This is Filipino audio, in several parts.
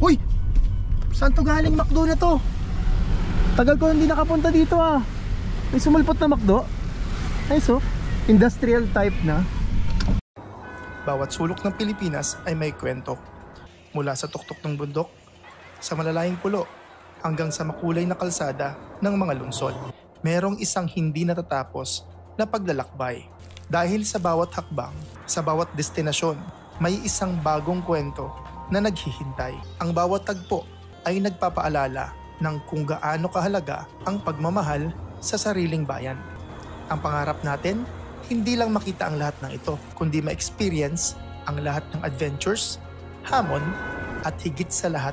Uy! Saan to galing McDo na to? Tagal ko hindi nakapunta dito ah. May sumulpot na McDo. Nice oh. Industrial type na. Bawat sulok ng Pilipinas ay may kwento. Mula sa tuktok ng bundok, sa malalayang pulo, hanggang sa makulay na kalsada ng mga lungsod. Merong isang hindi natatapos na paglalakbay. Dahil sa bawat hakbang, sa bawat destinasyon, may isang bagong kwento na naghihintay. Ang bawat tagpo ay nagpapaalala ng kung gaano kahalaga ang pagmamahal sa sariling bayan. Ang pangarap natin, hindi lang makita ang lahat ng ito, kundi ma-experience ang lahat ng adventures, hamon, at higit sa lahat,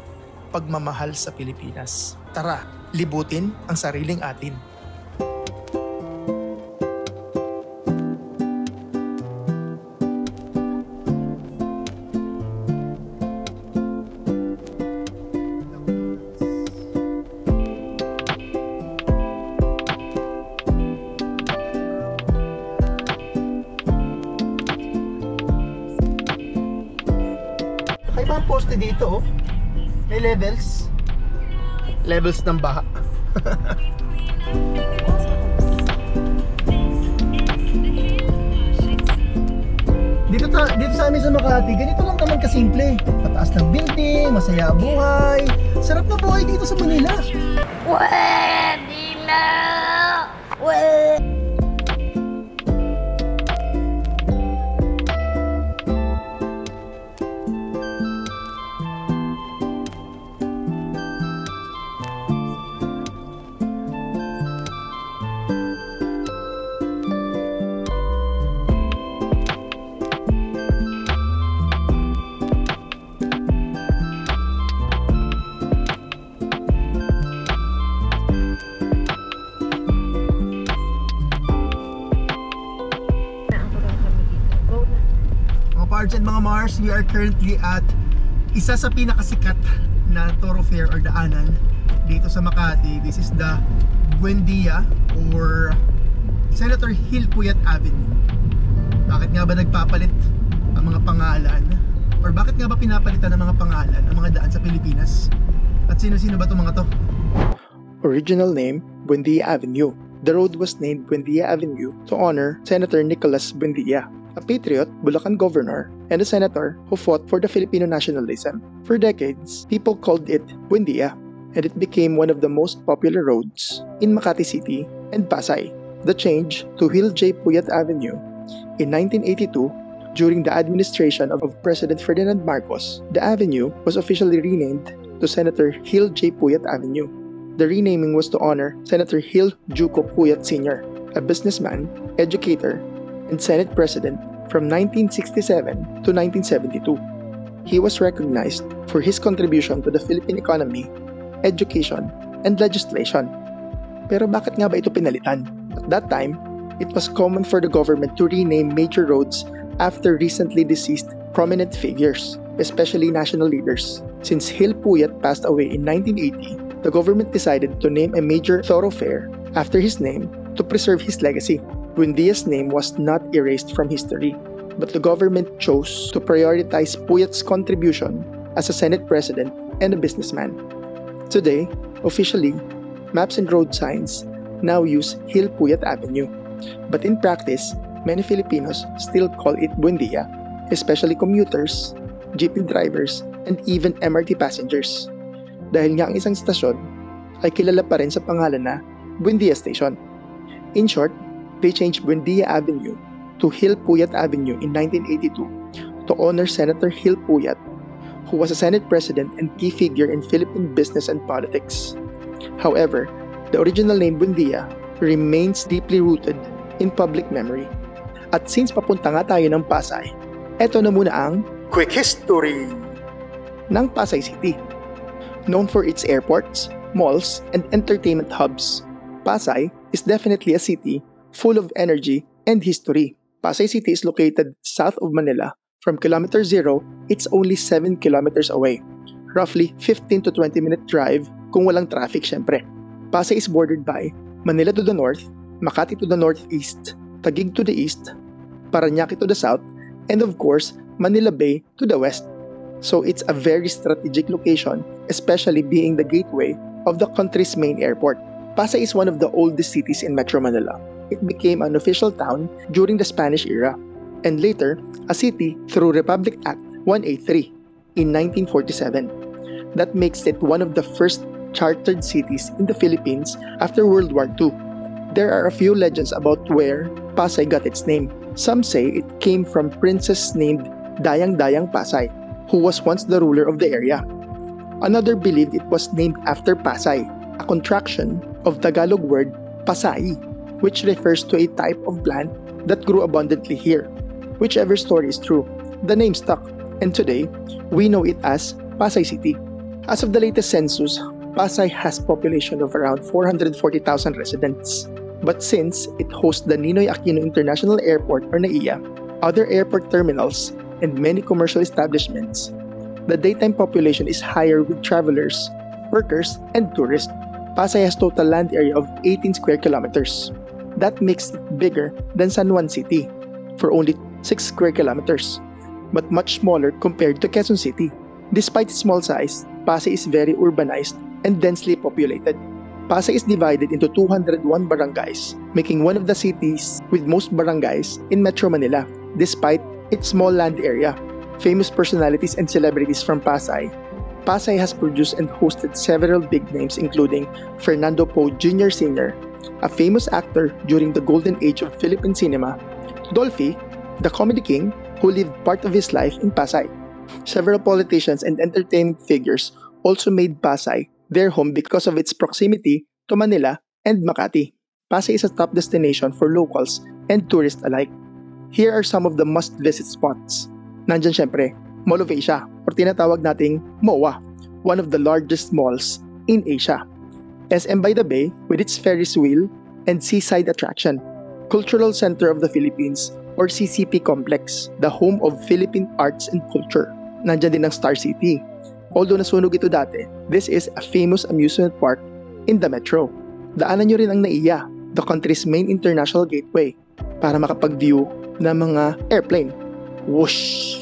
pagmamahal sa Pilipinas. Tara, libutin ang sariling atin. May mga poste dito oh. May levels. Levels ng baha. Dito sa amin sa Makati, ganito lang naman kasimple. Pataas ng building, masaya buhay. Sarap na buhay dito sa Manila. Pwede na! Pwede! Pards and mga Mars, we are currently at isa sa pinakasikat na thoroughfare or daanan dito sa Makati. This is the Buendia or Senator Hill Puyat Avenue. Bakit nga ba nagpapalit ang mga pangalan? Or bakit nga ba pinapalitan ng mga pangalan ang mga daan sa Pilipinas? At sino-sino ba itong mga to? Original name, Buendia Avenue. The road was named Buendia Avenue to honor Senator Nicolas Buendia, a patriot, Bulacan governor, and a senator who fought for the Filipino nationalism. For decades, people called it Buendia, and it became one of the most popular roads in Makati City and Pasay. The change to Hill J. Puyat Avenue in 1982, during the administration of President Ferdinand Marcos, the avenue was officially renamed to Senator Hill J. Puyat Avenue. The renaming was to honor Senator Hill Juco Puyat Sr., a businessman, educator, and Senate President from 1967 to 1972. He was recognized for his contribution to the Philippine economy, education, and legislation. Pero bakit nga ba ito pinalitan? At that time, it was common for the government to rename major roads after recently deceased prominent figures, especially national leaders. Since Hill Puyat passed away in 1980, the government decided to name a major thoroughfare after his name to preserve his legacy. Buendia's name was not erased from history, but the government chose to prioritize Puyat's contribution as a Senate President and a businessman. Today, officially, maps and road signs now use Hill Puyat Avenue, but in practice, many Filipinos still call it Buendia, especially commuters, jeepney drivers, and even MRT passengers. Dahil nga ang isang stasyon ay kilala pa rin sa pangalan na Buendia Station. In short, they changed Buendia Avenue to Hill Puyat Avenue in 1982 to honor Senator Hill Puyat, who was a Senate President and key figure in Philippine business and politics. However, the original name Buendia remains deeply rooted in public memory. At since papunta nga tayo ng Pasay, eto na muna ang Quick History ng Pasay City. Known for its airports, malls, and entertainment hubs, Pasay is definitely a city full of energy and history. Pasay City is located south of Manila. From kilometer 0, it's only 7 kilometers away. Roughly 15 to 20 minute drive kung walang traffic syempre. Pasay is bordered by Manila to the north, Makati to the northeast, Taguig to the east, Parañaque to the south, and of course, Manila Bay to the west. so it's a very strategic location, especially being the gateway of the country's main airport. Pasay is one of the oldest cities in Metro Manila. It became an official town during the Spanish era, and later, a city through Republic Act 183 in 1947. That makes it one of the first chartered cities in the Philippines after World War II. There are a few legends about where Pasay got its name. Some say it came from princess named Dayang-Dayang Pasay, who was once the ruler of the area. Another believed it was named after Pasay, a contraction of Tagalog word Pasay, which refers to a type of plant that grew abundantly here. Whichever story is true, the name stuck, and today, we know it as Pasay City. As of the latest census, Pasay has population of around 440,000 residents. But since it hosts the Ninoy Aquino International Airport or NAIA, other airport terminals, and many commercial establishments, the daytime population is higher with travelers, workers, and tourists. Pasay has total land area of 18 square kilometers. That makes it bigger than San Juan City for only 6 square kilometers, but much smaller compared to Quezon City. Despite its small size, Pasay is very urbanized and densely populated. Pasay is divided into 201 barangays, making one of the cities with most barangays in Metro Manila, despite its small land area. Famous personalities and celebrities from Pasay. Pasay has produced and hosted several big names including Fernando Poe Jr. Sr., a famous actor during the golden age of Philippine cinema, Dolphy, the comedy king who lived part of his life in Pasay. Several politicians and entertainment figures also made Pasay their home because of its proximity to Manila and Makati. Pasay is a top destination for locals and tourists alike. Here are some of the must-visit spots. Nandyan syempre, Mall of Asia, or tinatawag nating MOA, one of the largest malls in Asia. SM by the Bay with its Ferris wheel and seaside attraction. Cultural Center of the Philippines or CCP Complex, the home of Philippine arts and culture. Nandyan din ang Star City. Although nasunog ito dati, this is a famous amusement park in the metro. Daanan nyo rin ang NAIA, the country's main international gateway, para makapag-view ng mga airplane. Whoosh!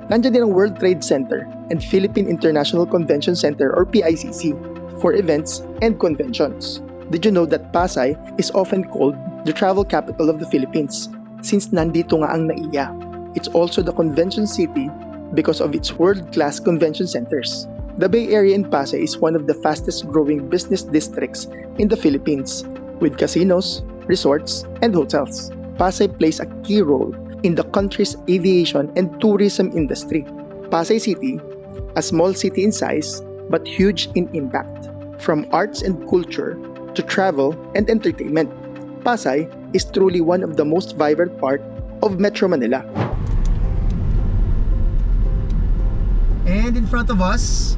Nandyan din ang World Trade Center and Philippine International Convention Center or PICC for events and conventions. Did you know that Pasay is often called the travel capital of the Philippines since nandito nga ang NAIA? It's also the convention city because of its world-class convention centers. The Bay Area in Pasay is one of the fastest-growing business districts in the Philippines, with casinos, resorts, and hotels. Pasay plays a key role in the country's aviation and tourism industry. Pasay City, a small city in size but huge in impact, from arts and culture to travel and entertainment. Pasay is truly one of the most vibrant part of Metro Manila. And in front of us,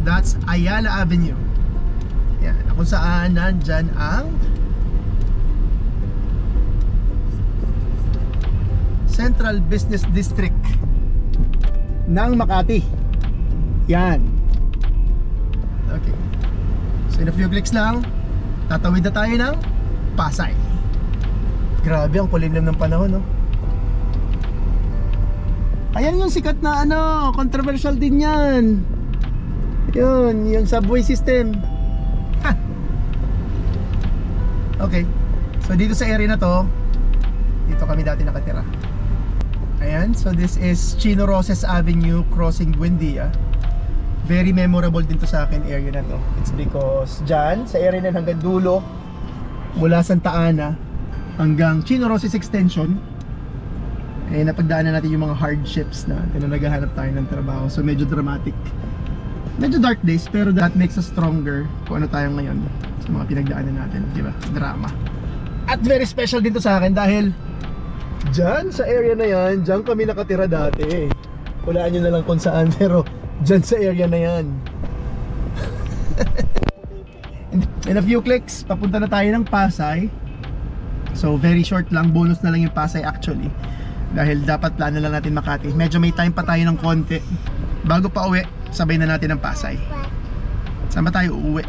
that's Ayala Avenue. Yan, kung saan nandyan ang Central Business District ng Makati. Yan. Okay. So in a few clicks lang, tatawid na tayo ng Pasay. Grabe, ang kulimlim ng panahon, no? Ayan yung sikat na controversial din yan. Yun, yung subway system. Ha! Okay. So dito sa area na to, dito kami dati nakatira. Ayan, so this is Chino Roces Avenue crossing Buendia. Very memorable din to sa akin area na to. It's because dyan, sa area na hanggang dulo, mula Santa Ana hanggang Chino Roces Extension, eh napagdaanan natin yung mga hardships na naghahanap tayo ng trabaho. So medyo dramatic, medyo dark days, pero that makes us stronger kung ano tayo ngayon sa mga pinagdaanan natin, di ba? Drama. At very special din to sa akin dahil dyan sa area na yan, dyan kami nakatira dati. Hulaan nyo na lang kung saan, pero dyan sa area na yan. In a few clicks, papunta na tayo ng Pasay. So very short lang, bonus na lang yung Pasay actually, dahil dapat plano lang natin Makati. Medyo may time pa tayo ng konti. Bago pa uwi, sabay na natin ang Pasay. Saan ba tayo uuwi?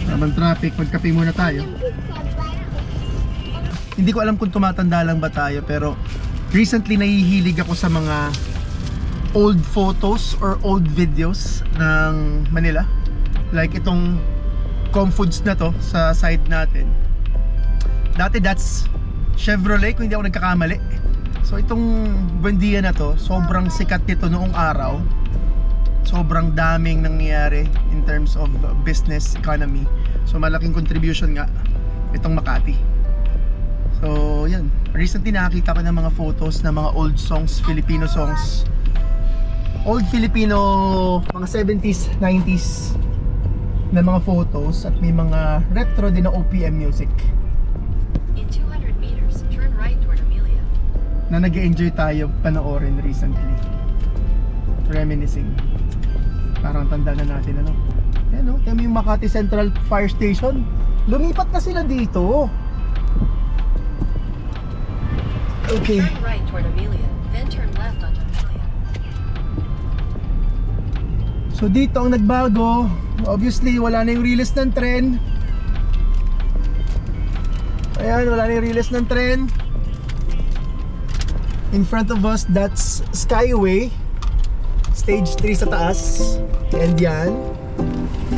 Habang traffic, magkape muna tayo. Hindi ko alam kung tumatanda lang ba tayo, pero recently nahihilig ako sa mga old photos or old videos ng Manila. Like itong Comfoods na to sa side natin. Dati that's Chevrolet kung hindi ako nagkakamali. So itong Buendia na to, sobrang sikat nito noong araw. Sobrang daming nangyayari in terms of business economy. So malaking contribution nga itong Makati. So yan, recently nakakita ko ng mga photos ng mga old songs, Filipino songs. Old Filipino, mga 70s, 90s na mga photos, at may mga retro din na OPM music In 200 meters, turn right toward Amelia. na nag-enjoy tayo panoorin recently. Reminiscing. Parang tanda na natin ano. Yan o, kami yung Makati Central Fire Station. Lumipat na sila dito. Okay. Turn right toward Amelia, then turn left onto Amelia. So dito ang nagbago. Obviously wala na yung release ng tren. Ayan, wala na yung release ng tren. In front of us, that's Skyway, Stage 3 sa taas. And yan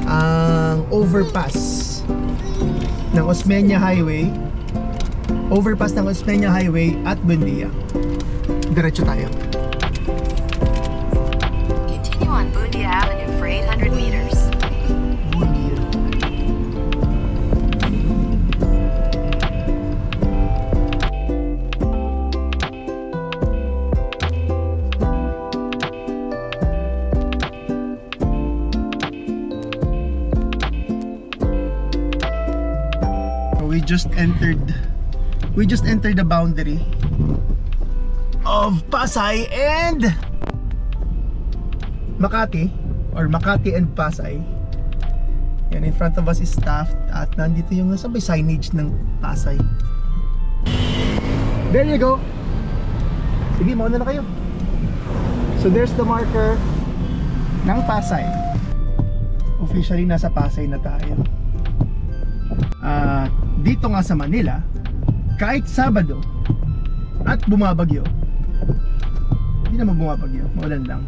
ang overpass ng Osmeña Highway. Overpass ng Osmeña Highway at Buendia. Diretso tayo. Continue on Bundia Avenue for 800 meters. Buendia. We just entered the boundary of Pasay and Makati, or Makati and Pasay. Yan, in front of us is Taft, at nandito yung sabay signage ng Pasay. There you go. Sige, mauna na kayo. So there's the marker ng Pasay. Officially nasa Pasay na tayo. Dito nga sa Manila, kahit Sabado at bumabagyo, hindi naman bumabagyo, maulan lang.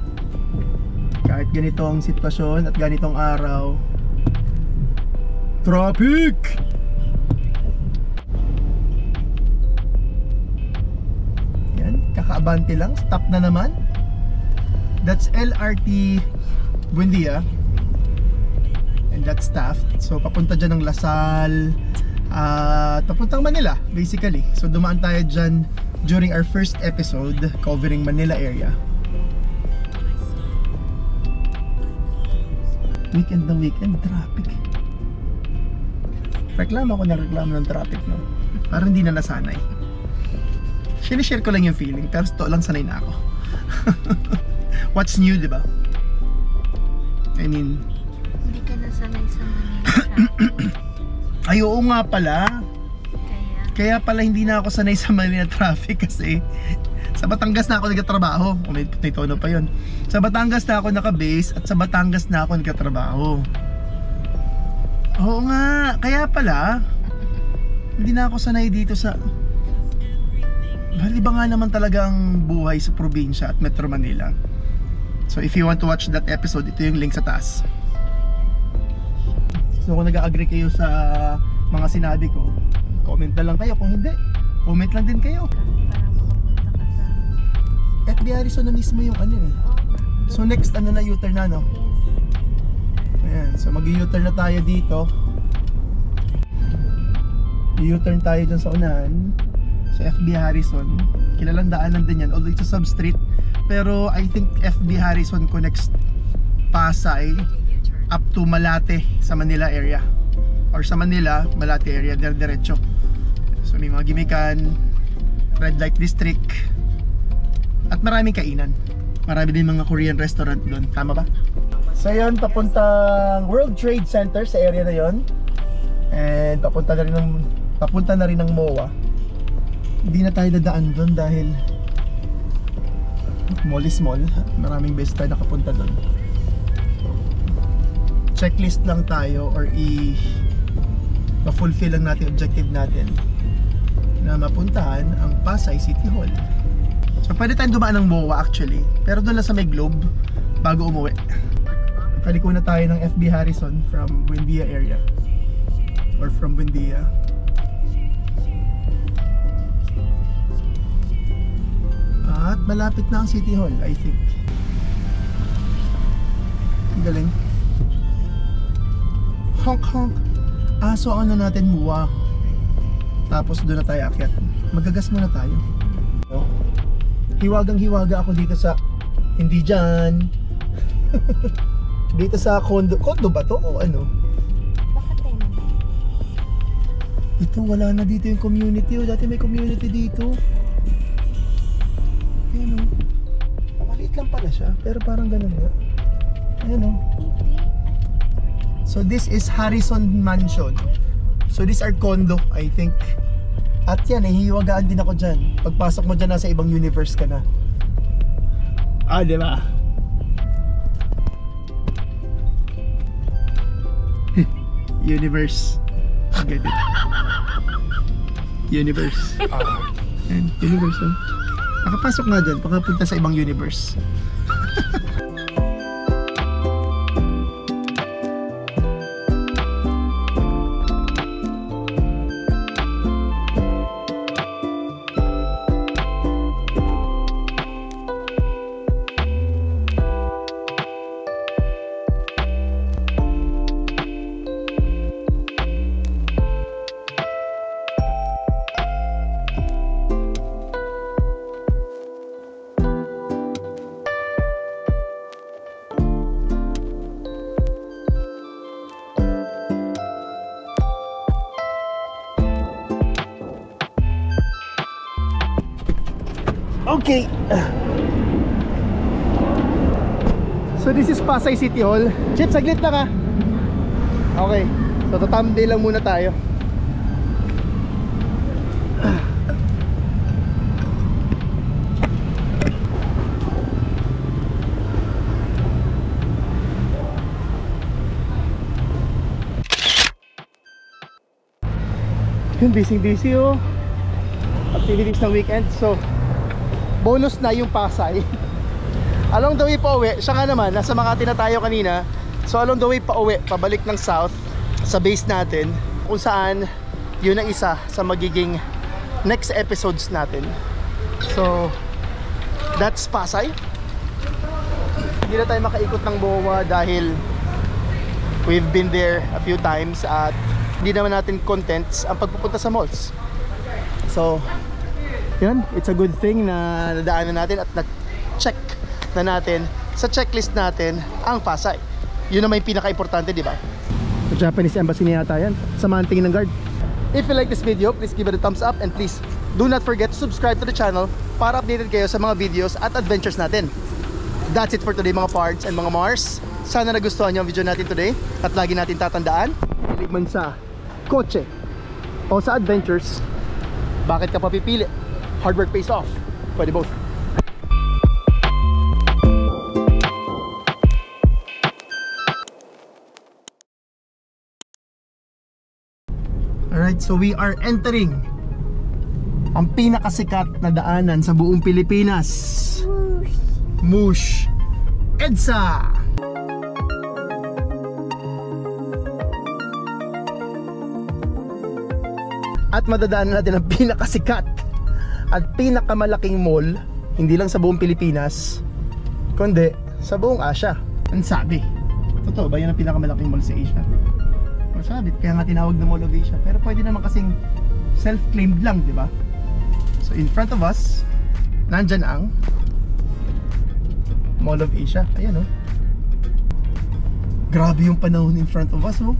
Kahit ganitong sitwasyon at ganitong araw, traffic! Yan, kakaabante lang, stop na naman. That's LRT Buendia. And that's Taft. So papunta dyan ng Lasal, papuntang Manila basically. So dumaan tayo dyan during our first episode covering Manila area. Weekend na weekend, traffic. Reklamo ako ng reklamo ng traffic, no? Parang hindi na nasanay. Sinishare ko lang yung feeling, pero to lang sanay na ako. What's new, di ba? I mean, Hindi ka nasanay sa Manila traffic. ay oo nga pala. Kaya, Kaya pala hindi na ako sanay sa Manila traffic kasi sa Batangas na ako nagtatrabaho. O may tono pa yun. Sa Batangas na ako naka-base at sa Batangas na ako nagtatrabaho. Oo nga, kaya pala hindi na ako sanay dito sa... Iba nga naman talaga ang buhay sa probinsya at Metro Manila. So if you want to watch that episode, ito yung link sa taas. So kung nag-agree kayo sa mga sinabi ko, comment na lang kayo. Kung hindi, comment lang din kayo. para makapunta ka sa... FB Harrison na mismo yung ano eh. So next ano na U-turn na, no? Yes. Ayan, so mag-U-turn na tayo dito. U-turn tayo dyan sa unahan, sa FB Harrison. Kilalang daanan din yan, although it's a sub-street. Pero I think FB Harrison connects Pasay up to Malate sa Manila area, or sa Manila, Malate area, diretso. So may mga gimikan, red light district, at maraming kainan. Marami din mga Korean restaurant doon, tama ba? So yun, papuntang World Trade Center sa area na yon. And papunta na rin ng MOA. Hindi na tayo dadaan doon dahil mall is mall. Maraming beses tayo nakapunta doon. Checklist lang tayo, or ma-fulfill lang natin objective natin na mapuntahan ang Pasay City Hall. So pwede tayong dumaan ng MOA actually, pero doon lang sa may Globe bago umuwi. Paliko na tayo ng FB Harrison from Buendia area or from Buendia. At malapit na ang City Hall, I think. Ang galing. Honk honk. So ano natin, MOA. Tapos doon na tayo akyat. Magagas muna tayo. Hiwagang hiwaga ako dito sa, hindi dyan. Dito sa condo. Condo ba to o ano? Bakit tayo naman? Ito wala na dito yung community. Dati may community dito. Ayan o. Maliit lang pala siya. Pero parang ganun nga. Ayan o. Hindi. So this is Harrison Mansion. So these are condo, I think. At yan, hihiwagaan din ako dyan. Pagpasok mo dyan, nasa ibang universe ka na. Diba? Universe. Get it? Universe. And universe. Nakapasok nga dyan, pagkapunta sa ibang universe. Okay. So this is Pasay City Hall. Chip, saglit lang ha. Okay. So tatambay lang muna tayo. Yun, busy oh. Activities ng weekend. So bonus na yung Pasay. Along the way pa uwi, siya nga naman, nasa Makati na tayo kanina. So along the way pa uwi, pabalik ng south sa base natin, kung saan yun ang isa sa magiging next episodes natin. So that's Pasay. Hindi na tayo makaikot ng MOA dahil we've been there a few times at hindi naman natin contents ang pagpupunta sa malls. So yun, it's a good thing na nadaanan natin at na-check na natin sa checklist natin ang Pasay. Yun naman yung pinaka-importante, di ba? Sa Japanese Embassy niya yata yan. Samahan tingin ng guard. If you like this video, please give it a thumbs up and please do not forget to subscribe to the channel para updated kayo sa mga videos at adventures natin. That's it for today mga pards and mga Mars. Sana nagustuhan niyo ang video natin today at lagi natin tatandaan, hilig man sa kotse o sa adventures, bakit ka papipili? Hard work pays off. Pwede both. Alright, so we are entering ang pinakasikat na daanan sa buong Pilipinas. Mush EDSA. At madadaanan natin ang pinakasikat at pinakamalaking mall, hindi lang sa buong Pilipinas, kundi sa buong Asia. Ang sabi, totoo ba yan ang pinakamalaking mall sa Asia? Masabi, kaya nga tinawag na Mall of Asia. Pero pwede naman kasing self-claimed lang, di ba? So in front of us, nandyan ang Mall of Asia. Ayan oh. Grabe yung panahon in front of us oh.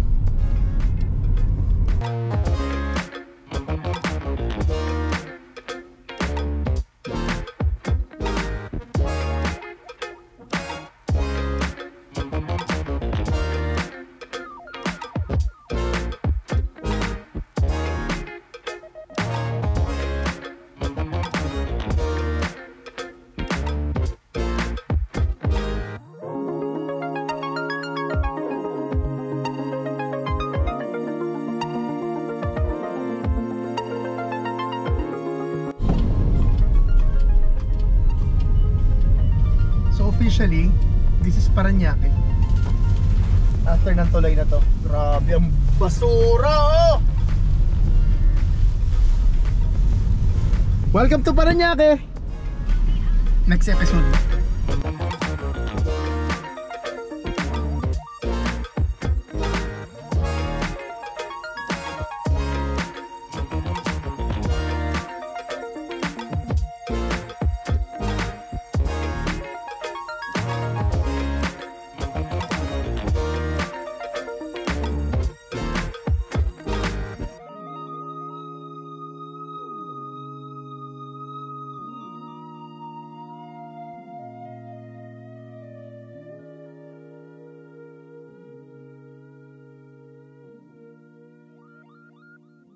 Parañaque. After ng tulay na to. Grabe ang basura oh! Welcome to Parañaque! Next episode.